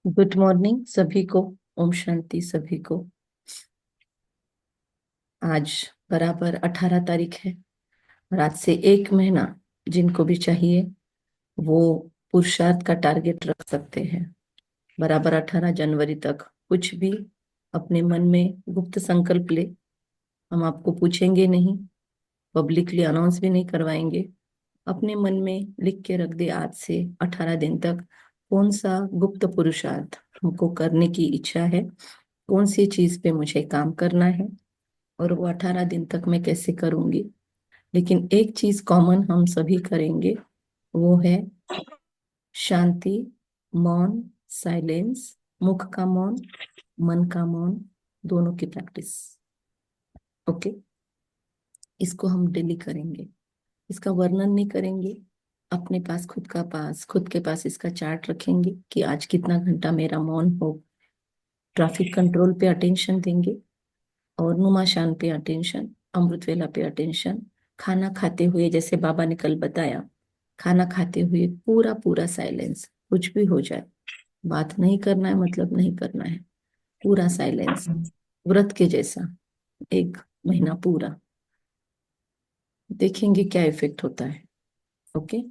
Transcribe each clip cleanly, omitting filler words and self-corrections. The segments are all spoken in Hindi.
गुड मॉर्निंग सभी को। ओम शांति सभी को। आज बराबर 18 तारीख है और आज से एक महीना जिनको भी चाहिए वो पुरुषार्थ का टारगेट रख सकते हैं। बराबर 18 जनवरी तक कुछ भी अपने मन में गुप्त संकल्प ले। हम आपको पूछेंगे नहीं, पब्लिकली अनाउंस भी नहीं करवाएंगे। अपने मन में लिख के रख दे आज से 18 दिन तक कौन सा गुप्त पुरुषार्थ हमको करने की इच्छा है, कौन सी चीज पे मुझे काम करना है और वो 18 दिन तक मैं कैसे करूंगी। लेकिन एक चीज कॉमन हम सभी करेंगे, वो है शांति, मौन, साइलेंस, मुख का मौन, मन का मौन, दोनों की प्रैक्टिस। ओके, इसको हम डेली करेंगे। इसका वर्णन नहीं करेंगे, अपने पास खुद के पास इसका चार्ट रखेंगे कि आज कितना घंटा मेरा मौन हो। ट्रैफिक कंट्रोल पे अटेंशन देंगे और नुमाशान पे अटेंशन, अमृत वेला पे अटेंशन। खाना खाते हुए जैसे बाबा ने कल बताया, खाना खाते हुए पूरा पूरा साइलेंस, कुछ भी हो जाए बात नहीं करना है, मतलब नहीं करना है, पूरा साइलेंस, व्रत के जैसा। एक महीना पूरा देखेंगे क्या इफेक्ट होता है। ओके,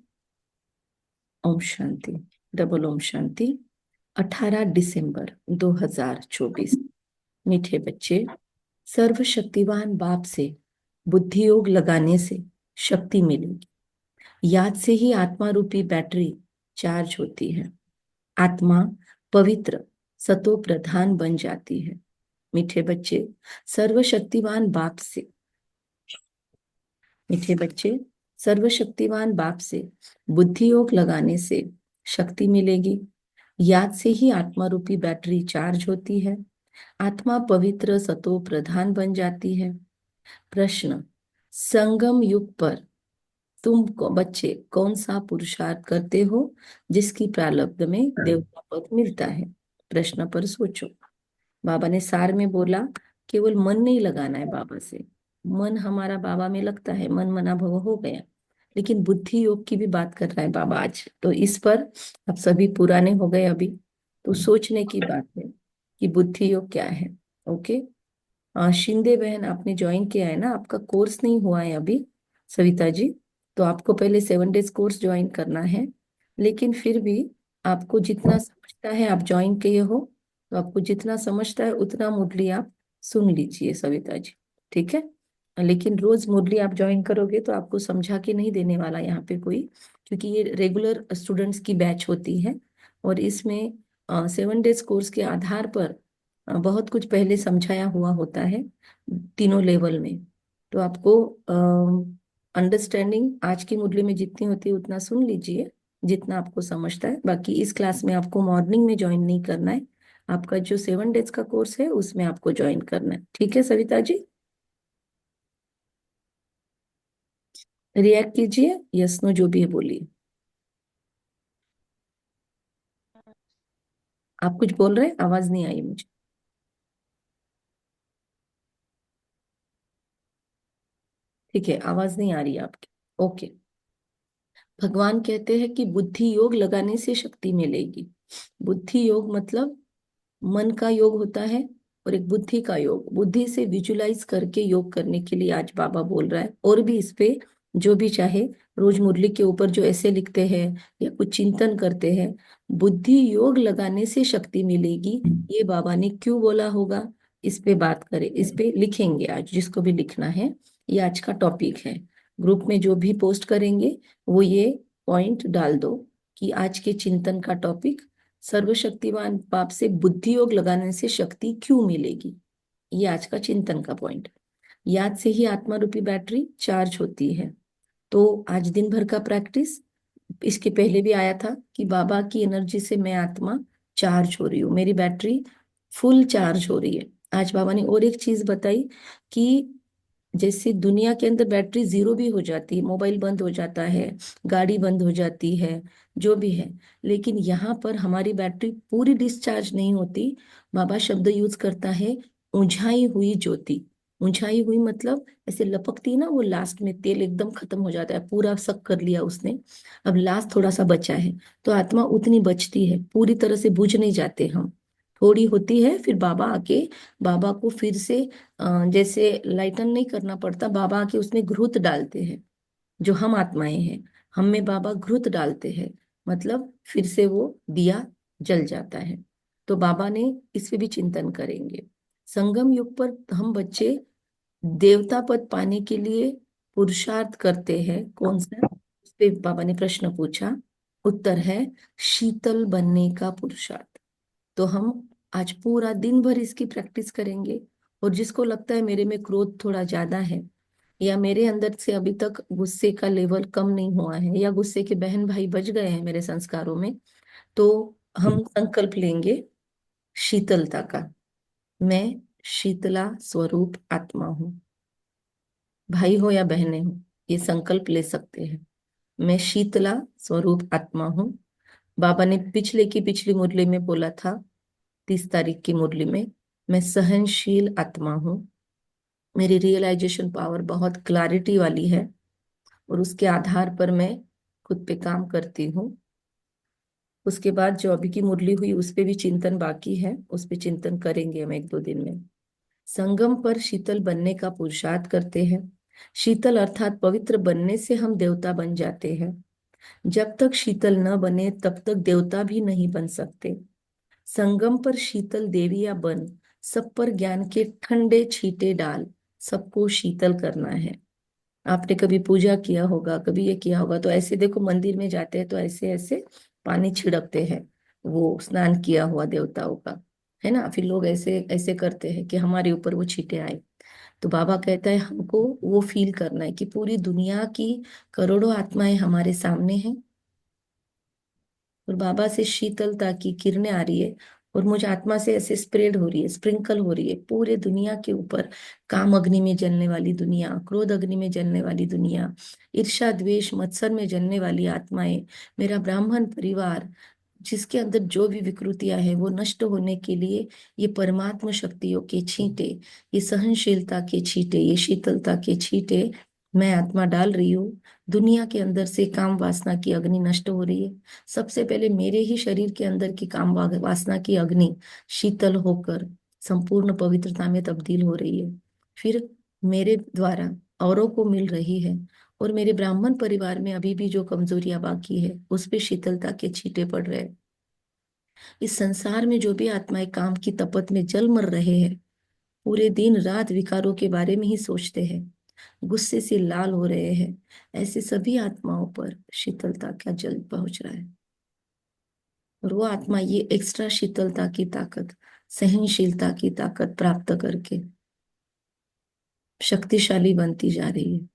ओम शांति। डबल ओम शांति। 18 दिसंबर 2024। मीठे बच्चे, सर्वशक्तिवान बाप से बुद्धि योग लगाने से शक्ति मिलेगी। याद से ही आत्मा रूपी बैटरी चार्ज होती है। आत्मा पवित्र सतो प्रधान बन जाती है। मीठे बच्चे, सर्वशक्तिवान बाप से मीठे बच्चे, सर्वशक्तिवान बाप से बुद्धि योग लगाने से शक्ति मिलेगी। याद से ही आत्मा रूपी बैटरी चार्ज होती है। आत्मा पवित्र सतो प्रधान बन जाती है। प्रश्न, संगम युग पर तुम को बच्चे कौन सा पुरुषार्थ करते हो जिसकी प्रारब्ध में देवता पद मिलता है? प्रश्न पर सोचो। बाबा ने सार में बोला, केवल मन नहीं लगाना है बाबा से। मन हमारा बाबा में लगता है, मन मना भव हो गया, लेकिन बुद्धि योग की भी बात कर रहा है बाबा आज। तो इस पर अब सभी पुराने हो गए अभी, तो सोचने की बात है कि बुद्धि योग क्या है। ओके, शिंदे बहन आपने ज्वाइन किया है ना, आपका कोर्स नहीं हुआ है अभी सविता जी, तो आपको पहले 7 डेज कोर्स ज्वाइन करना है। लेकिन फिर भी आपको जितना समझता है, आप ज्वाइन किए हो तो आपको जितना समझता है उतना मुरली आप सुन लीजिए सविता जी, ठीक है। लेकिन रोज मुरली आप ज्वाइन करोगे तो आपको समझा के नहीं देने वाला यहाँ पे कोई, क्योंकि ये रेगुलर स्टूडेंट्स की बैच होती है और इसमें 7 डेज कोर्स के आधार पर बहुत कुछ पहले समझाया हुआ होता है तीनों लेवल में। तो आपको अंडरस्टैंडिंग आज की मुरली में जितनी होती है उतना सुन लीजिए, जितना आपको समझता है। बाकी इस क्लास में आपको मॉर्निंग में ज्वाइन नहीं करना है, आपका जो 7 डेज का कोर्स है उसमें आपको ज्वाइन करना है, ठीक है सविता जी। रिएक्ट कीजिए, यस नो जो भी है बोलिए। आप कुछ बोल रहे हैं, आवाज नहीं आई मुझे। ठीक है, आवाज नहीं आ रही है आपकी। ओके, भगवान कहते हैं कि बुद्धि योग लगाने से शक्ति मिलेगी। बुद्धि योग मतलब मन का योग होता है और एक बुद्धि का योग, बुद्धि से विजुलाइज करके योग करने के लिए आज बाबा बोल रहा है। और भी इस पे जो भी चाहे रोज मुरली के ऊपर जो ऐसे लिखते हैं या कुछ चिंतन करते हैं, बुद्धि योग लगाने से शक्ति मिलेगी, ये बाबा ने क्यों बोला होगा, इस पे बात करें, इस पे लिखेंगे आज जिसको भी लिखना है। ये आज का टॉपिक है। ग्रुप में जो भी पोस्ट करेंगे वो ये पॉइंट डाल दो कि आज के चिंतन का टॉपिक सर्वशक्तिवान बाप से बुद्धि योग लगाने से शक्ति क्यों मिलेगी, ये आज का चिंतन का पॉइंट। याद से ही आत्मा रूपी बैटरी चार्ज होती है। तो आज दिन भर का प्रैक्टिस, इसके पहले भी आया था कि बाबा की एनर्जी से मैं आत्मा चार्ज हो रही हूँ, मेरी बैटरी फुल चार्ज हो रही है। आज बाबा ने और एक चीज बताई कि जैसे दुनिया के अंदर बैटरी जीरो भी हो जाती है, मोबाइल बंद हो जाता है, गाड़ी बंद हो जाती है, जो भी है, लेकिन यहाँ पर हमारी बैटरी पूरी डिस्चार्ज नहीं होती। बाबा शब्द यूज करता है, उंझाई हुई ज्योति। ऊंचाई हुई मतलब ऐसे लपकती है ना, वो लास्ट में तेल एकदम खत्म हो जाता है, पूरा सक कर लिया उसने, अब लास्ट थोड़ा सा बचा है, तो आत्मा उतनी बचती है, पूरी तरह से बुझ नहीं जाते हम, थोड़ी होती है। फिर बाबा आके, बाबा को फिर से जैसे लाइटन नहीं करना पड़ता, बाबा आके उसमें घृत डालते हैं, जो हम आत्माएं हैं, हम में बाबा घृत डालते हैं, मतलब फिर से वो दिया जल जाता है। तो बाबा ने इस पे भी चिंतन करेंगे। संगम युग पर हम बच्चे देवता पद पाने के लिए पुरुषार्थ करते हैं, कौन सा, उस पे बाबा ने प्रश्न पूछा। उत्तर है शीतल बनने का पुरुषार्थ। तो हम आज पूरा दिन भर इसकी प्रैक्टिस करेंगे। और जिसको लगता है मेरे में क्रोध थोड़ा ज्यादा है, या मेरे अंदर से अभी तक गुस्से का लेवल कम नहीं हुआ है, या गुस्से के बहन भाई बच गए हैं मेरे संस्कारों में, तो हम संकल्प लेंगे शीतलता का। मैं शीतला स्वरूप आत्मा हूँ, भाई हो या बहनें हो, ये संकल्प ले सकते हैं। मैं शीतला स्वरूप आत्मा हूँ। बाबा ने पिछली मुरली में बोला था, 30 तारीख की मुरली में, मैं सहनशील आत्मा हूँ। मेरी रियलाइजेशन पावर बहुत क्लैरिटी वाली है, और उसके आधार पर मैं खुद पे काम करती हूँ। उसके बाद जो अभी की मुरली हुई उस पे भी चिंतन बाकी है, उस पे चिंतन करेंगे हम 1-2 दिन में। संगम पर शीतल बनने का पुरुषार्थ करते हैं। शीतल अर्थात पवित्र बनने से हम देवता बन जाते हैं। जब तक शीतल न बने तब तक देवता भी नहीं बन सकते। संगम पर शीतल देवियां बन, सब पर ज्ञान के ठंडे छींटे डाल, सबको शीतल करना है। आपने कभी पूजा किया होगा, कभी ये किया होगा, तो ऐसे देखो मंदिर में जाते हैं तो ऐसे ऐसे पानी छिड़कते हैं, वो स्नान किया हुआ देवताओं का, है ना, फिर लोग ऐसे ऐसे करते हैं कि हमारे ऊपर वो छींटे आए। तो बाबा कहता है हमको वो फील करना है कि पूरी दुनिया की करोड़ों आत्माएं हमारे सामने हैं, और बाबा से शीतलता की किरणें आ रही है, और मुझे आत्मा से ऐसे स्प्रेड हो रही है, स्प्रिंकल हो रही है पूरे दुनिया के ऊपर। काम अग्नि में जलने वाली दुनिया, क्रोध अग्नि में जलने वाली दुनिया, ईर्ष्या द्वेष मत्सर में जलने वाली आत्माएं, मेरा ब्राह्मण परिवार, जिसके अंदर जो भी विकृतियां हैं वो नष्ट होने के लिए ये परमात्मा शक्तियों के छींटे, ये सहनशीलता के छींटे, ये शीतलता के छींटे मैं आत्मा डाल रही हूँ। दुनिया के अंदर से काम वासना की अग्नि नष्ट हो रही है। सबसे पहले मेरे ही शरीर के अंदर की काम वासना की अग्नि शीतल होकर संपूर्ण पवित्रता में तब्दील हो रही है, फिर मेरे द्वारा औरों को मिल रही है। और मेरे ब्राह्मण परिवार में अभी भी जो कमजोरियां बाकी है उस पे शीतलता के छींटे पड़ रहे हैं। इस संसार में जो भी आत्माएं काम की तपत में जल मर रहे हैं, पूरे दिन रात विकारों के बारे में ही सोचते हैं, गुस्से से लाल हो रहे हैं, ऐसे सभी आत्माओं पर शीतलता का जल पहुंच रहा है। और वो आत्मा ये एक्स्ट्रा शीतलता की ताकत, सहनशीलता की ताकत प्राप्त करके शक्तिशाली बनती जा रही है।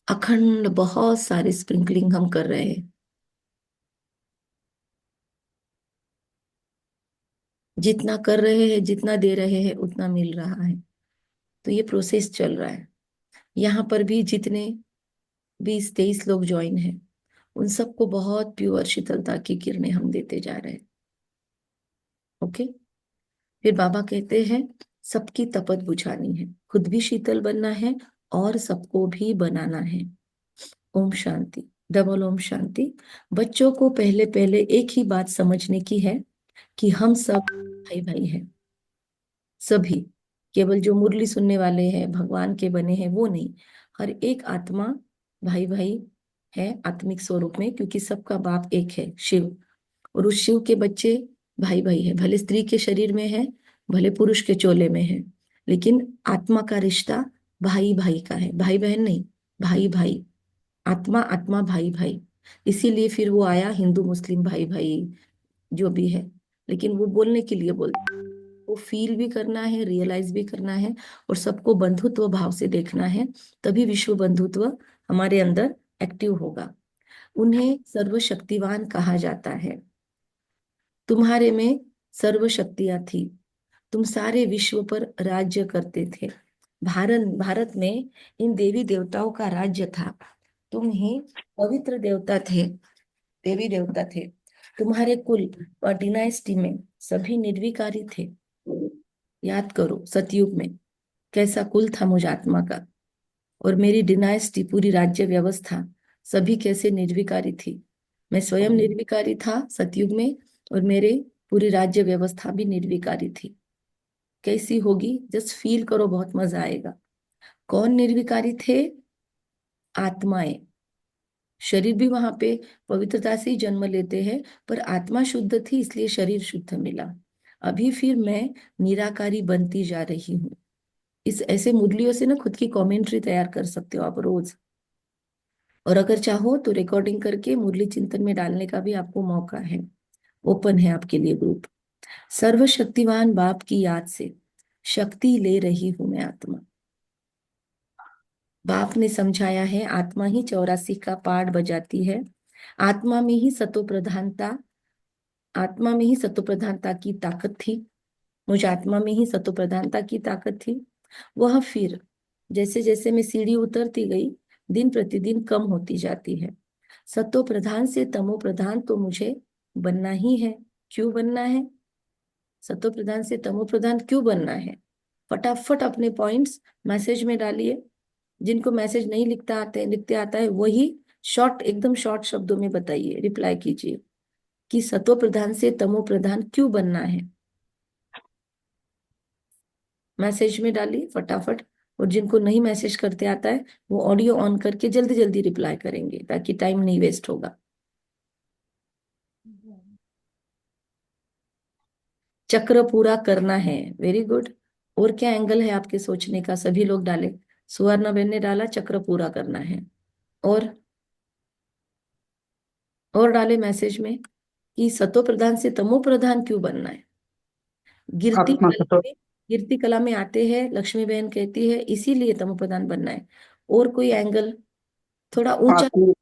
अखंड बहुत सारे स्प्रिंकलिंग हम कर रहे हैं, जितना कर रहे हैं जितना दे रहे हैं उतना मिल रहा है। तो ये प्रोसेस चल रहा है। यहाँ पर भी जितने 20-23 लोग ज्वाइन हैं, उन सबको बहुत प्योर शीतलता की किरणें हम देते जा रहे हैं। ओके। फिर बाबा कहते हैं सबकी तपत बुझानी है, खुद भी शीतल बनना है, और सबको भी बनाना है। ओम शांति। डबल ओम शांति। बच्चों को पहले पहले एक ही बात समझने की है कि हम सब भाई भाई हैं, सभी, केवल जो मुरली सुनने वाले हैं भगवान के बने हैं वो नहीं, हर एक आत्मा भाई भाई है आत्मिक स्वरूप में, क्योंकि सबका बाप एक है शिव। और उस शिव के बच्चे भाई भाई है, भले स्त्री के शरीर में है, भले पुरुष के चोले में है, लेकिन आत्मा का रिश्ता भाई भाई का है, भाई बहन नहीं, भाई भाई, आत्मा आत्मा भाई भाई। इसीलिए फिर वो आया हिंदू मुस्लिम भाई भाई जो भी है, लेकिन वो बोलने के लिए बोलते, वो फील भी करना है, रियलाइज भी करना है, और सबको बंधुत्व भाव से देखना है, तभी विश्व बंधुत्व हमारे अंदर एक्टिव होगा। उन्हें सर्वशक्तिवान कहा जाता है। तुम्हारे में सर्व शक्तियां थी, तुम सारे विश्व पर राज्य करते थे। भारत भारत में इन देवी देवताओं का राज्य था। तुम ही पवित्र देवता थे, देवी देवता थे। तुम्हारे कुल और डिनाइस्टी में सभी निर्विकारी थे। याद करो सतयुग में कैसा कुल था मुझ आत्मा का, और मेरी डिनाइस्टी पूरी राज्य व्यवस्था सभी कैसे निर्विकारी थी। मैं स्वयं निर्विकारी था सतयुग में, और मेरे पूरी राज्य व्यवस्था भी निर्विकारी थी। कैसी होगी जस्ट फील करो, बहुत मजा आएगा। कौन निर्विकारी थे? आत्माएं। शरीर भी वहां पे पवित्रता से ही जन्म लेते हैं, पर आत्मा शुद्ध थी इसलिए शरीर शुद्ध मिला। अभी फिर मैं निराकारी बनती जा रही हूँ। इस ऐसे मुरलियों से ना खुद की कमेंट्री तैयार कर सकते हो आप रोज। और अगर चाहो तो रिकॉर्डिंग करके मुरली चिंतन में डालने का भी आपको मौका है। ओपन है आपके लिए ग्रुप। सर्वशक्तिवान बाप की याद से शक्ति ले रही हूं मैं आत्मा। बाप ने समझाया है आत्मा ही 84 का पाठ बजाती है। आत्मा में ही सतो प्रधानता, आत्मा में ही सतो प्रधानता की ताकत थी। मुझ आत्मा में ही सतो प्रधानता की ताकत थी। वह फिर जैसे जैसे मैं सीढ़ी उतरती गई, दिन प्रतिदिन कम होती जाती है। सतो प्रधान से तमो प्रधान तो मुझे बनना ही है। क्यों बनना है? सतो प्रधान से तमो प्रधान क्यों बनना है? फटाफट अपने पॉइंट्स मैसेज में डालिए। जिनको मैसेज नहीं लिखते आता है वही शॉर्ट, एकदम शॉर्ट शब्दों में बताइए, रिप्लाई कीजिए कि सतो प्रधान से तमो प्रधान क्यों बनना है। मैसेज में डालिए फटाफट। और जिनको नहीं मैसेज करते आता है वो ऑडियो ऑन करके जल्दी जल्दी रिप्लाई करेंगे ताकि टाइम नहीं वेस्ट होगा। चक्र पूरा करना है, वेरी गुड। और क्या एंगल है आपके सोचने का? सभी लोग डाले। सुवर्ण बेन ने डाला चक्र पूरा करना है। और डाले मैसेज में कि सतो प्रधान से तमो प्रधान क्यों बनना है। गिरती आत्मा कला सतो में गिरती कला में आते हैं, लक्ष्मी बहन कहती है इसीलिए तमो प्रधान बनना है। और कोई एंगल थोड़ा ऊंचा। आत्म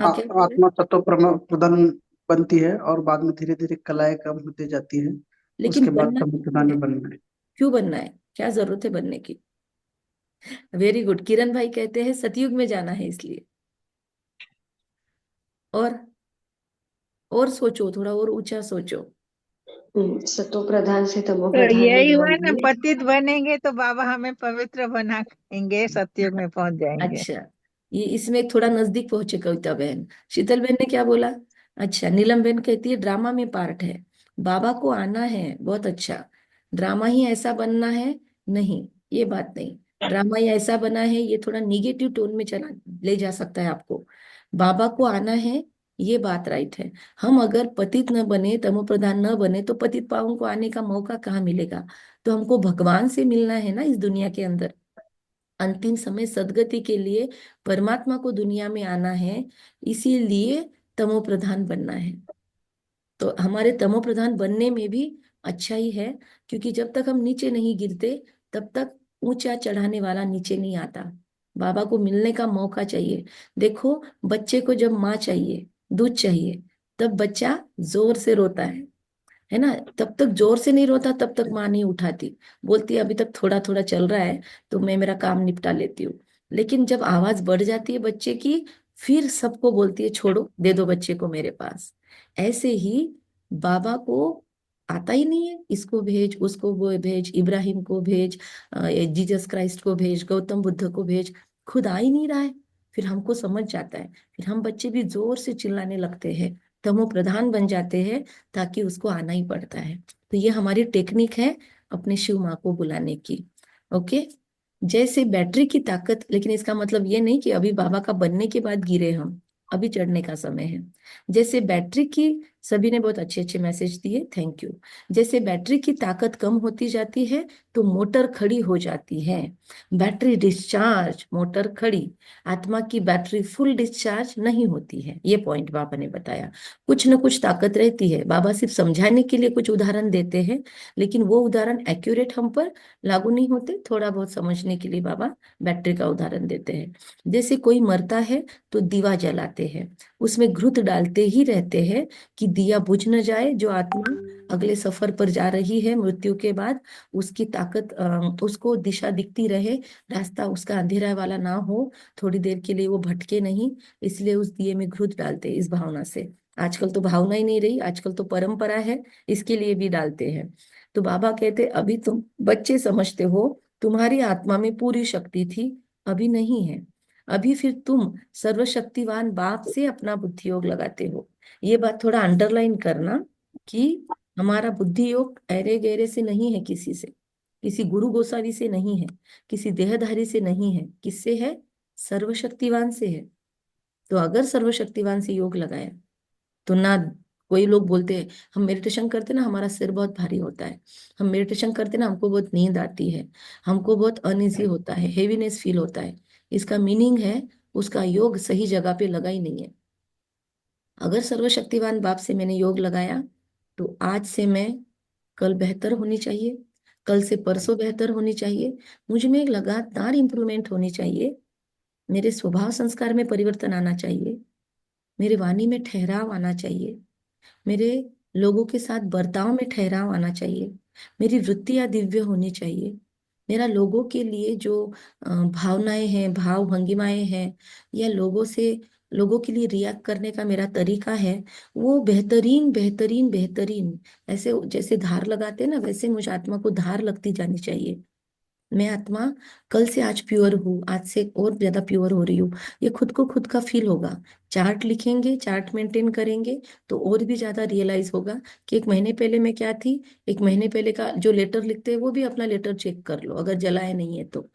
हाँ, आ, क्या बोल रहे? आत्मा सतो प्रधान बनती है और बाद में धीरे धीरे कलाएं कम होती जाती है। लेकिन उसके बाद बनना तब क्यों प्रधान है? में बनना है। क्यों बनना है? क्या जरूरत है बनने की? Very good. किरण भाई कहते हैं सतयुग में जाना है इसलिए। और सोचो, थोड़ा और ऊंचा सोचो। सतो प्रधान से तमो तो प्रधान में यही हुआ ना, जाएंगे। पतित बनेंगे तो बाबा हमें पवित्र बनाएंगे, सतयुग में पहुंच जाएंगे। अच्छा, ये इसमें थोड़ा नजदीक पहुंचे कविता बहन। शीतल बहन ने क्या बोला? अच्छा, नीलम बहन कहती है ड्रामा में पार्ट है, बाबा को आना है। बहुत अच्छा। ड्रामा ही ऐसा बनना है? नहीं, ये बात नहीं। ड्रामा ही ऐसा बना है, ये थोड़ा निगेटिव टोन में चला ले जा सकता है आपको। बाबा को आना है, ये बात राइट है। हम अगर पतित न बने, तमो प्रधान न बने, तो पतित पावों को आने का मौका कहाँ मिलेगा? तो हमको भगवान से मिलना है ना इस दुनिया के अंदर। अंतिम समय सदगति के लिए परमात्मा को दुनिया में आना है, इसीलिए तमो प्रधान बनना है। तो हमारे तमो प्रधान बनने में भी अच्छा ही है, क्योंकि जब तक हम नीचे नहीं गिरते तब तक ऊंचा चढ़ाने वाला नीचे नहीं आता। बाबा को मिलने का मौका चाहिए। देखो, बच्चे को जब माँ चाहिए, दूध चाहिए, तब बच्चा जोर से रोता है ना। तब तक जोर से नहीं रोता, तब तक माँ नहीं उठाती। बोलती है अभी तक थोड़ा थोड़ा चल रहा है तो मैं मेरा काम निपटा लेती हूँ। लेकिन जब आवाज बढ़ जाती है बच्चे की, फिर सबको बोलती है छोड़ो, दे दो बच्चे को मेरे पास। ऐसे ही बाबा को आता ही नहीं है, इसको भेज, उसको वो भेज, इब्राहिम को भेज, जीसस क्राइस्ट को भेज, गौतम बुद्ध को भेज, खुद आ ही नहीं रहा है। फिर हमको समझ जाता है, फिर हम बच्चे भी जोर से चिल्लाने लगते हैं, तमो प्रधान बन जाते हैं, ताकि उसको आना ही पड़ता है। तो ये हमारी टेक्निक है अपने शिव माँ को बुलाने की। ओके। जैसे बैटरी की ताकत, लेकिन इसका मतलब ये नहीं कि अभी बाबा का बनने के बाद गिरे हम, अभी चढ़ने का समय है। जैसे बैटरी की, सभी ने बहुत अच्छे अच्छे मैसेज दिए, थैंक यू। जैसे बैटरी की ताकत कम होती जाती है तो मोटर खड़ी हो जाती है। बैटरी डिस्चार्ज, मोटर खड़ी। आत्मा की बैटरी फुल डिस्चार्ज नहीं होती है, ये पॉइंट बाबा ने बताया। कुछ न कुछ ताकत रहती है। बाबा सिर्फ समझाने के लिए कुछ उदाहरण देते हैं, लेकिन वो उदाहरण एक्यूरेट हम पर लागू नहीं होते। थोड़ा बहुत समझने के लिए बाबा बैटरी का उदाहरण देते हैं। जैसे कोई मरता है तो दिवा जलाते हैं, उसमें घृत डालते ही रहते हैं कि दिया बुझ न जाए। जो आत्मा अगले सफर पर जा रही है मृत्यु के बाद, उसकी ताकत, उसको दिशा दिखती रहे, रास्ता उसका अंधेरा वाला ना हो, थोड़ी देर के लिए वो भटके नहीं। इसलिए उस दिए में घृत डालते हैं, इस भावना से। आजकल तो भावना ही नहीं रही, आजकल तो परंपरा है, इसके लिए भी डालते हैं। तो बाबा कहते अभी तुम बच्चे समझते हो, तुम्हारी आत्मा में पूरी शक्ति थी, अभी नहीं है। अभी फिर तुम सर्वशक्तिवान बाप से अपना बुद्धि योग लगाते हो। ये बात थोड़ा अंडरलाइन करना कि हमारा बुद्धि योग ऐरे गहरे से नहीं है, किसी से, किसी गुरु गोसावी से नहीं है, किसी देहधारी से नहीं है, किससे है? सर्वशक्तिवान से है। तो अगर सर्वशक्तिवान से योग लगाया तो ना, कोई लोग बोलते हैं हम मेडिटेशन करते ना हमारा सिर बहुत भारी होता है, हम मेडिटेशन करते ना हमको बहुत नींद आती है, हमको बहुत अनईजी होता है, हेवीनेस फील होता है। इसका मीनिंग है उसका योग सही जगह पे लगा ही नहीं है। अगर सर्वशक्तिवान बाप से मैंने योग लगाया तो आज से मैं, कल बेहतर होनी चाहिए, कल से परसों बेहतर होनी चाहिए, मुझ में एक लगातार इंप्रूवमेंट होनी चाहिए, मेरे स्वभाव संस्कार में परिवर्तन आना चाहिए, मेरे वाणी में ठहराव आना चाहिए, मेरे लोगों के साथ बर्ताव में ठहराव आना चाहिए, मेरी वृत्तियां दिव्य होनी चाहिए, मेरा लोगों के लिए जो भावनाएं हैं, भाव भंगिमाएं हैं, या लोगों के लिए रिएक्ट करने का मेरा तरीका है, वो बेहतरीन बेहतरीन बेहतरीन, ऐसे जैसे धार लगाते हैं ना, वैसे मुझ आत्मा को धार लगती जानी चाहिए। मैं आत्मा कल से आज प्योर हूँ, आज से और ज्यादा प्योर हो रही हूँ, ये खुद को खुद का फील होगा। चार्ट लिखेंगे, चार्ट मेंटेन करेंगे तो और भी ज्यादा रियलाइज होगा कि एक महीने पहले मैं क्या थी। एक महीने पहले का जो लेटर लिखते हैं वो भी अपना लेटर चेक कर लो, अगर जलाए नहीं है तो,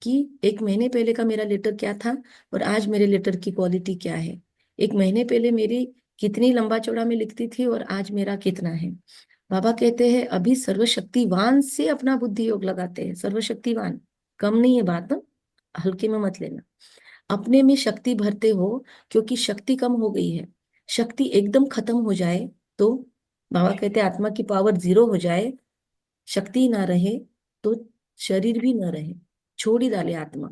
कि एक महीने पहले का मेरा लेटर क्या था और आज मेरे लेटर की क्वालिटी क्या है। एक महीने पहले मेरी कितनी लंबा चौड़ा में लिखती थी और आज मेरा कितना है। बाबा कहते हैं अभी सर्वशक्तिवान से अपना बुद्धि योग लगाते हैं, सर्वशक्तिवान, कम नहीं है बात ना, हल्के में मत लेना। अपने में शक्ति भरते हो, क्योंकि शक्ति कम हो गई है। शक्ति एकदम खत्म हो जाए तो, बाबा कहते हैं आत्मा की पावर जीरो हो जाए, शक्ति ना रहे तो शरीर भी ना रहे, छोड़ ही डाले आत्मा।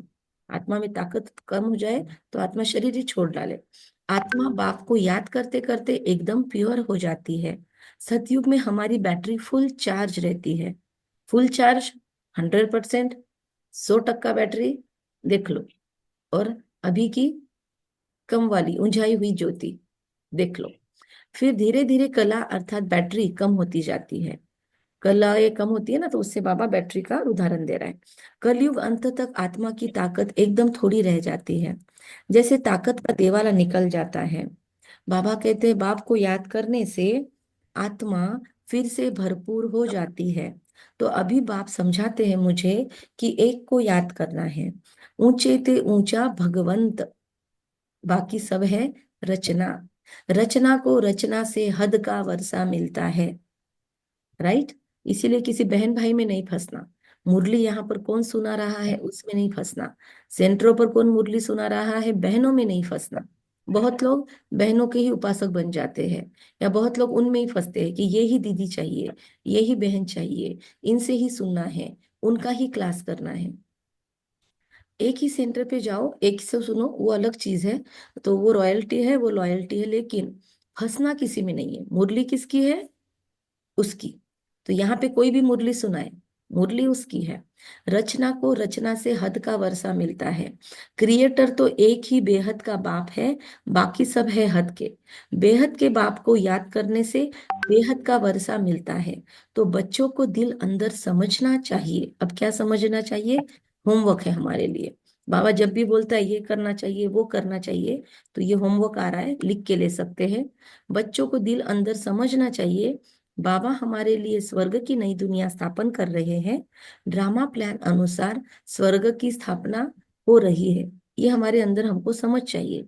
आत्मा में ताकत कम हो जाए तो आत्मा शरीर ही छोड़ डाले। आत्मा बाप को याद करते करते एकदम प्योर हो जाती है। सतयुग में हमारी बैटरी फुल चार्ज रहती है, फुल चार्ज, 100%, 100% बैटरी, देख लो। और अभी की कम वाली उंझाई हुई ज्योति देख लो। फिर धीरे धीरे कला अर्थात बैटरी कम होती जाती है। कला ये कम होती है ना, तो उससे बाबा बैटरी का उदाहरण दे रहा है। कलयुग अंत तक आत्मा की ताकत एकदम थोड़ी रह जाती है, जैसे ताकत का देवाला निकल जाता है। बाबा कहते हैं बाप को याद करने से आत्मा फिर से भरपूर हो जाती है। तो अभी बाप समझाते हैं मुझे कि एक को याद करना है, ऊंचे ते ऊंचा भगवंत, बाकी सब है रचना। रचना को रचना से हद का वर्षा मिलता है, राइट। इसीलिए किसी बहन भाई में नहीं फंसना। मुरली यहाँ पर कौन सुना रहा है उसमें नहीं फंसना, सेंटरों पर कौन मुरली सुना रहा है बहनों में नहीं फंसना। बहुत लोग बहनों के ही उपासक बन जाते हैं, या बहुत लोग उनमें ही फंसते हैं कि ये ही दीदी चाहिए, ये ही बहन चाहिए, इनसे ही सुनना है, उनका ही क्लास करना है। एक ही सेंटर पे जाओ, एक से सुनो, वो अलग चीज है। तो वो रॉयल्टी है, वो लॉयल्टी है, लेकिन फंसना किसी में नहीं है। मुरली किसकी है? उसकी। तो यहाँ पे कोई भी मुरली सुनाए, मुरली उसकी है। रचना को रचना से हद का वर्षा मिलता है। क्रिएटर तो एक ही बेहद का बाप है, बाकी सब है हद के। बेहद के बाप को याद करने से बेहद का वर्षा मिलता है। तो बच्चों को दिल अंदर समझना चाहिए। अब क्या समझना चाहिए? होमवर्क है हमारे लिए। बाबा जब भी बोलता है ये करना चाहिए वो करना चाहिए, तो ये होमवर्क आ रहा है, लिख के ले सकते हैं। बच्चों को दिल अंदर समझना चाहिए बाबा हमारे लिए स्वर्ग की नई दुनिया स्थापन कर रहे हैं, ड्रामा प्लान अनुसार स्वर्ग की स्थापना हो रही है। ये हमारे अंदर हमको समझ चाहिए,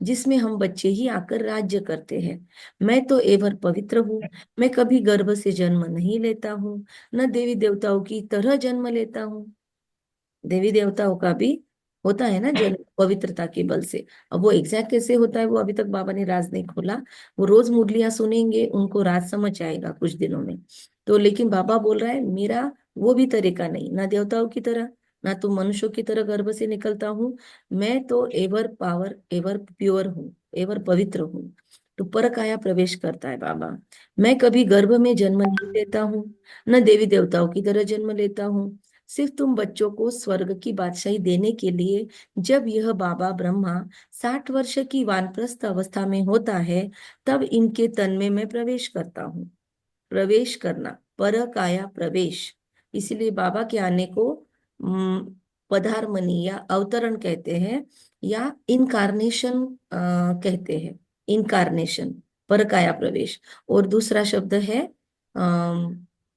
जिसमें हम बच्चे ही आकर राज्य करते हैं। मैं तो एवर पवित्र हूँ, मैं कभी गर्भ से जन्म नहीं लेता हूँ, न देवी देवताओं की तरह जन्म लेता हूँ। देवी देवताओं का भी होता है ना जन्म पवित्रता के बल से। अब वो एग्जैक्ट कैसे होता है वो अभी तक बाबा ने राज नहीं खोला। वो रोज मुरलियां सुनेंगे, उनको राज समझ आएगा कुछ दिनों में। तो लेकिन बाबा बोल रहा है मेरा वो भी तरीका नहीं, ना देवताओं की तरह, ना तो मनुष्यों की तरह गर्भ से निकलता हूँ। मैं तो एवर पावर, एवर प्योर हूँ, एवर पवित्र हूँ। तो पर काया प्रवेश करता है बाबा। मैं कभी गर्भ में जन्म नहीं लेता हूँ, न देवी देवताओं की तरह जन्म लेता हूँ। सिर्फ तुम बच्चों को स्वर्ग की बादशाही देने के लिए जब यह बाबा ब्रह्मा 60 वर्ष की वानप्रस्थ अवस्था में होता है, तब इनके तन में मैं प्रवेश करता हूँ। प्रवेश करना, पर काया प्रवेश, इसलिए बाबा के आने को पधारमणि या अवतरण कहते हैं, या इनकारनेशन कहते हैं। इनकारनेशन, पर काया प्रवेश। और दूसरा शब्द है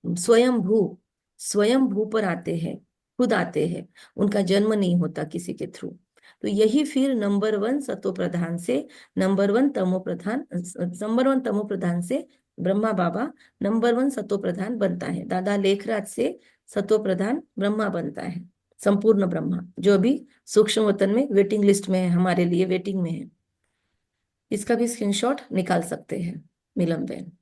स्वयंभू। स्वयंभू पर आते हैं, खुद आते हैं, उनका जन्म नहीं होता किसी के थ्रू। तो यही फिर नंबर 1 सतो प्रधान से नंबर 1 तमो प्रधान, नंबर 1 तमो प्रधान से ब्रह्मा बाबा नंबर 1 सतो प्रधान बनता है। दादा लेखराज से सतो प्रधान ब्रह्मा बनता है, संपूर्ण ब्रह्मा, जो अभी सूक्ष्म वतन में वेटिंग लिस्ट में है, हमारे लिए वेटिंग में है। इसका भी स्क्रीनशॉट निकाल सकते हैं नीलम बहन।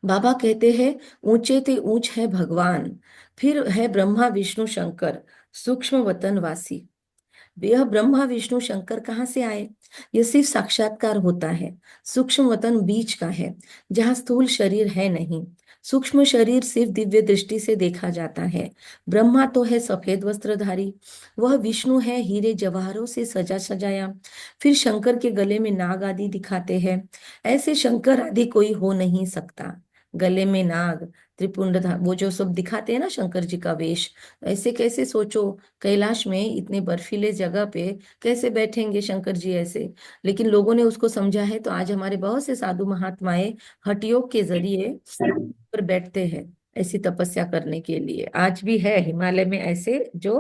बाबा कहते हैं ऊंचे ते ऊंच है भगवान, फिर है ब्रह्मा विष्णु शंकर सूक्ष्म वतन वासी। यह ब्रह्मा विष्णु शंकर कहाँ से आए? यह सिर्फ साक्षात्कार होता है। सूक्ष्म वतन बीच का है, जहाँ स्थूल शरीर है नहीं। सूक्ष्म शरीर सिर्फ दिव्य दृष्टि से देखा जाता है। ब्रह्मा तो है सफेद वस्त्रधारी, वह विष्णु है हीरे जवाहरों से सजा सजाया। फिर शंकर के गले में नाग आदि दिखाते हैं। ऐसे शंकर आदि कोई हो नहीं सकता। गले में नाग, त्रिपुंड, वो जो सब दिखाते हैं ना शंकर जी का वेश, ऐसे कैसे सोचो, कैलाश में इतने बर्फीले जगह पे कैसे बैठेंगे शंकर जी ऐसे। लेकिन लोगों ने उसको समझा है, तो आज हमारे बहुत से साधु महात्माएं हठ योग के जरिए पर बैठते हैं ऐसी तपस्या करने के लिए। आज भी है हिमालय में ऐसे जो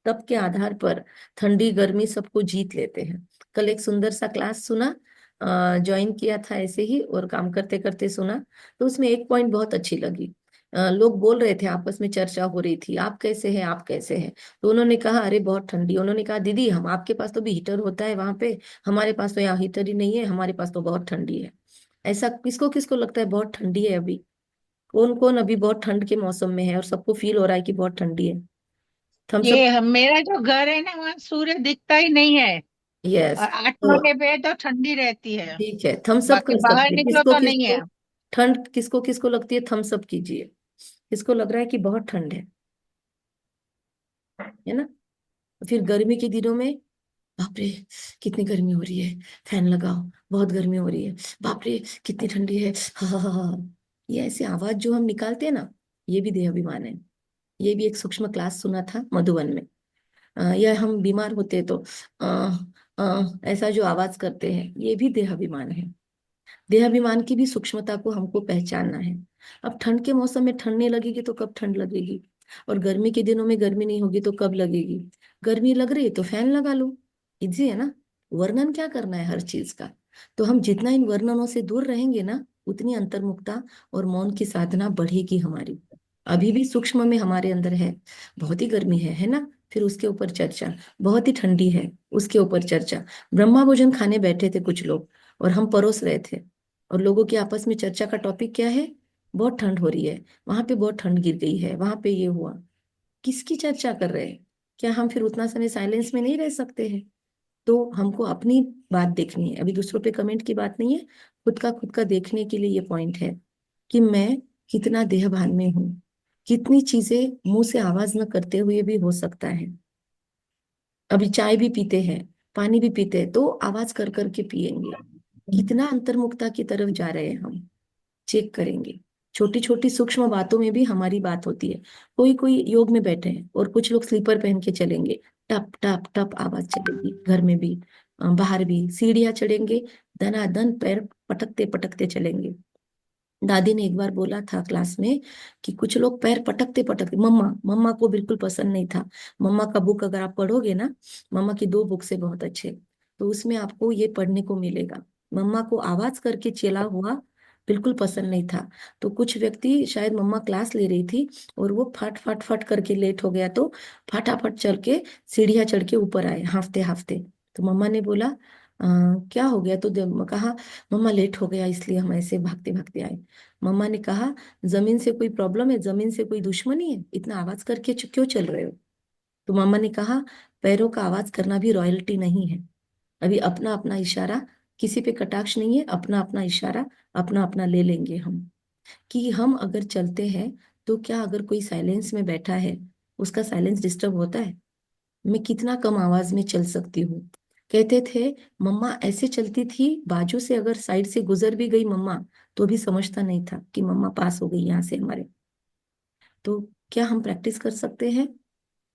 तप के आधार पर ठंडी गर्मी सबको जीत लेते हैं। कल एक सुंदर सा क्लास सुना, ज्वाइन किया था ऐसे ही और काम करते करते सुना, तो उसमें एक पॉइंट बहुत अच्छी लगी। लोग बोल रहे थे, आपस में चर्चा हो रही थी, आप कैसे हैं आप कैसे हैं। तो उन्होंने कहा अरे बहुत ठंडी। उन्होंने कहा दीदी हम आपके पास तो भी हीटर होता है वहां पे, हमारे पास तो यहाँ हीटर ही नहीं है, हमारे पास तो बहुत ठंडी है। ऐसा किसको किसको लगता है बहुत ठंडी है अभी? कौन कौन अभी बहुत ठंड के मौसम में है और सबको फील हो रहा है कि बहुत ठंडी है? Thumbs up. मेरा जो घर है ना, वहाँ सूर्य दिखता ही नहीं है। यस। और 8 तो वाले पे तो ठंडी रहती है। ठीक है, थम्स अप बाकी कर बाहर सकते हैं। निकलो किसको तो नहीं किसको है। ठंड किसको किसको लगती है, थम्स अप कीजिए। किसको लग रहा है कि बहुत ठंड है ना? फिर गर्मी के दिनों में बाप रे कितनी गर्मी हो रही है, फैन लगाओ, बहुत गर्मी हो रही है, बाप रे कितनी ठंडी है, हा हा हा हा। ये ऐसी आवाज जो हम निकालते हैं ना, ये भी देह अभिमान है। ये भी एक सूक्ष्म क्लास सुना था मधुबन में। या हम बीमार होते हैं तो ऐसा जो आवाज करते हैं, ये भी देह अभिमान है। देहाभिमान की भी सूक्ष्मता को हमको पहचानना है। अब ठंड के मौसम में ठंड नहीं लगेगी तो कब ठंड लगेगी? और गर्मी के दिनों में गर्मी नहीं होगी तो कब लगेगी? गर्मी लग रही है तो फैन लगा लो, इजी है ना। वर्णन क्या करना है हर चीज का? तो हम जितना इन वर्णनों से दूर रहेंगे ना, उतनी अंतर्मुखता और मौन की साधना बढ़ेगी हमारी। अभी भी सूक्ष्म में हमारे अंदर है, बहुत ही गर्मी है ना, फिर उसके ऊपर चर्चा। बहुत ही ठंडी है, उसके ऊपर चर्चा। ब्रह्मा भोजन खाने बैठे थे कुछ लोग और हम परोस रहे थे, और लोगों की आपस में चर्चा का टॉपिक क्या है? बहुत ठंड हो रही है, वहां पे बहुत ठंड गिर गई है, वहां पे ये हुआ। किसकी चर्चा कर रहे हैं? क्या हम फिर उतना समय साइलेंस में नहीं रह सकते हैं? तो हमको अपनी बात देखनी है, अभी दूसरों पे कमेंट की बात नहीं है। खुद का देखने के लिए ये पॉइंट है कि मैं कितना देहभान में हूँ। कितनी चीजें मुंह से आवाज न करते हुए भी हो सकता है। अभी चाय भी पीते हैं, पानी भी पीते हैं, तो आवाज कर करके पिएंगे। कितना अंतर्मुखता की तरफ जा रहे हैं हम, चेक करेंगे। छोटी छोटी सूक्ष्म बातों में भी हमारी बात होती है। कोई कोई योग में बैठे हैं और कुछ लोग स्लीपर पहन के चलेंगे, टप टप टप आवाज चलेगी, घर में भी बाहर भी। सीढ़ियां चढ़ेंगे, दनादन पैर पटकते पटकते चलेंगे। दादी ने एक बार बोला था क्लास में कि कुछ लोग पैर पटकते पटकते, मम्मा मम्मा को बिल्कुल पसंद नहीं था। मम्मा का बुक अगर आप पढ़ोगे ना, मम्मा की 2 बुक्स है बहुत अच्छे, तो उसमें आपको ये पढ़ने को मिलेगा। मम्मा को आवाज करके चला हुआ बिल्कुल पसंद नहीं था। तो कुछ व्यक्ति, शायद मम्मा क्लास ले रही थी और वो फट फट फट करके लेट हो गया, तो फटाफट चल के सीढ़ियां चढ़ के ऊपर आए हाफते हाफते। तो मम्मा ने बोला क्या हो गया? तो कहा मम्मा लेट हो गया इसलिए हम ऐसे भागते भागते आए। मम्मा ने कहा जमीन से कोई प्रॉब्लम है, जमीन से कोई दुश्मनी है, इतना आवाज करके क्यों चल रहे हो? तो मम्मा ने कहा पैरों का आवाज करना भी रॉयल्टी नहीं है। अभी अपना अपना इशारा, किसी पे कटाक्ष नहीं है, अपना अपना इशारा अपना अपना ले लेंगे हम। कि हम अगर चलते हैं तो क्या अगर कोई साइलेंस में बैठा है, उसका साइलेंस डिस्टर्ब होता है? मैं कितना कम आवाज में चल सकती हूँ। कहते थे मम्मा ऐसे चलती थी, बाजू से अगर साइड से गुजर भी गई मम्मा तो भी समझता नहीं था कि मम्मा पास हो गई यहाँ से हमारे। तो क्या हम प्रैक्टिस कर सकते हैं?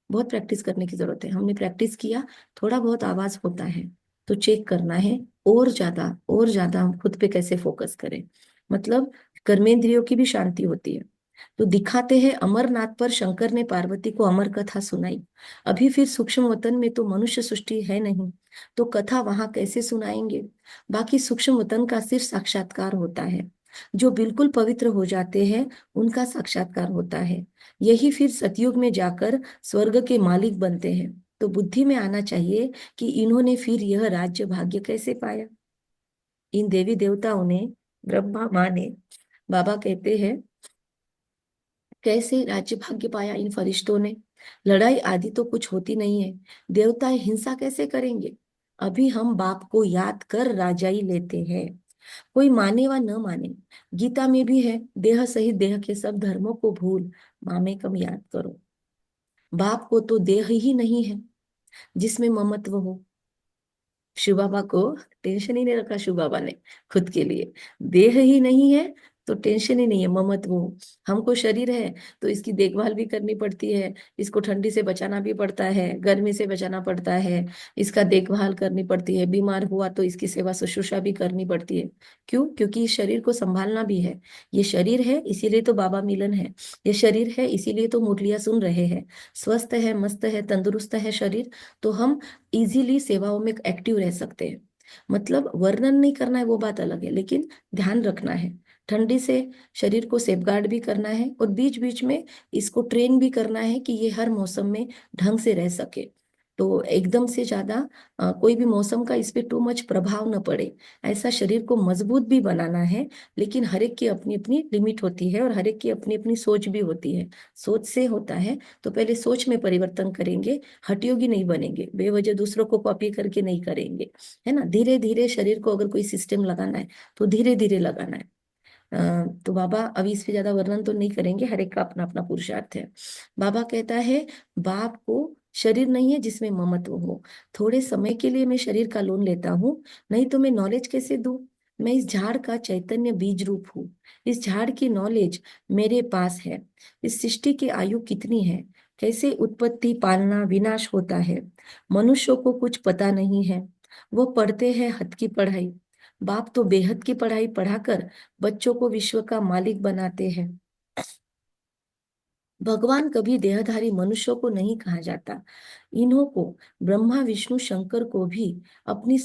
बहुत प्रैक्टिस करने की जरूरत है। हमने प्रैक्टिस किया, थोड़ा बहुत आवाज होता है तो चेक करना है और ज्यादा हम खुद पे कैसे फोकस करें। मतलब कर्मेंद्रियों की भी शांति होती है। तो दिखाते हैं अमरनाथ पर शंकर ने पार्वती को अमर कथा सुनाई। अभी फिर सूक्ष्म वतन में तो मनुष्य सृष्टि है नहीं, तो कथा वहां कैसे सुनाएंगे? बाकी सूक्ष्म वतन का सिर्फ साक्षात्कार होता है। जो बिल्कुल पवित्र हो जाते हैं उनका साक्षात्कार होता है। यही फिर सतयुग में जाकर स्वर्ग के मालिक बनते हैं। तो बुद्धि में आना चाहिए कि इन्होंने फिर यह राज्य भाग्य कैसे पाया। इन देवी देवताओं ने, ब्रह्मा माँ ने, बाबा कहते हैं कैसे राज्य भाग्य पाया इन फरिश्तों ने। लड़ाई आदि तो कुछ होती नहीं है, देवता हिंसा कैसे करेंगे? अभी हम बाप को याद कर राजाई लेते हैं। कोई माने व न माने, गीता में भी है देह सहित देह के सब धर्मों को भूल मामेकम याद करो। बाप को तो देह ही नहीं है जिसमें ममत्व हो। शिव बाबा को टेंशन ही नहीं रखा, शिव बाबा ने खुद के लिए। देह ही नहीं है तो टेंशन ही नहीं है, ममत्व हो। हमको शरीर है तो इसकी देखभाल भी करनी पड़ती है, इसको ठंडी से बचाना भी पड़ता है, गर्मी से बचाना पड़ता है, इसका देखभाल करनी पड़ती है, बीमार हुआ तो इसकी सेवा शुश्रूषा भी करनी पड़ती है। क्यों? क्योंकि इस शरीर को संभालना भी है। ये शरीर है इसीलिए तो बाबा मिलन है, ये शरीर है इसीलिए तो मुरलियां सुन रहे हैं। स्वस्थ है, मस्त है, तंदुरुस्त है शरीर, तो हम इजीली सेवाओं में एक्टिव रह सकते हैं। मतलब वर्णन नहीं करना है वो बात अलग है, लेकिन ध्यान रखना है। ठंडी से शरीर को सेफगार्ड भी करना है और बीच बीच में इसको ट्रेन भी करना है कि ये हर मौसम में ढंग से रह सके। तो एकदम से ज्यादा कोई भी मौसम का इस पे टू मच प्रभाव न पड़े, ऐसा शरीर को मजबूत भी बनाना है। लेकिन हर एक की अपनी अपनी लिमिट होती है और हर एक की अपनी अपनी सोच भी होती है। सोच से होता है, तो पहले सोच में परिवर्तन करेंगे, हठयोगी नहीं बनेंगे, बेवजह दूसरों को कॉपी करके नहीं करेंगे, है ना। धीरे धीरे शरीर को अगर कोई सिस्टम लगाना है तो धीरे धीरे लगाना है। तो बाबा अभी इस पे ज्यादा वर्णन तो नहीं करेंगे, हर एक का अपना अपना पुरुषार्थ है। बाबा कहता है बाप को शरीर नहीं है जिसमें ममत्व हो। थोड़े समय के लिए मैं शरीर का लोन लेता हूँ, नहीं तो मैं नॉलेज कैसे दूं? मैं इस झाड़ का चैतन्य बीज रूप हूँ, इस झाड़ की नॉलेज मेरे पास है। इस सृष्टि की आयु कितनी है, कैसे उत्पत्ति पालना विनाश होता है, मनुष्यों को कुछ पता नहीं है। वो पढ़ते हैं हद की पढ़ाई, बाप तो बेहद की पढ़ाई पढ़ाकर बच्चों को विश्व का मालिक बनाते हैं। भगवान कभी देहधारी मनुष्यों को नहीं कहा जाता, इन्हों को, ब्रह्मा विष्णु शंकर को भी अपनी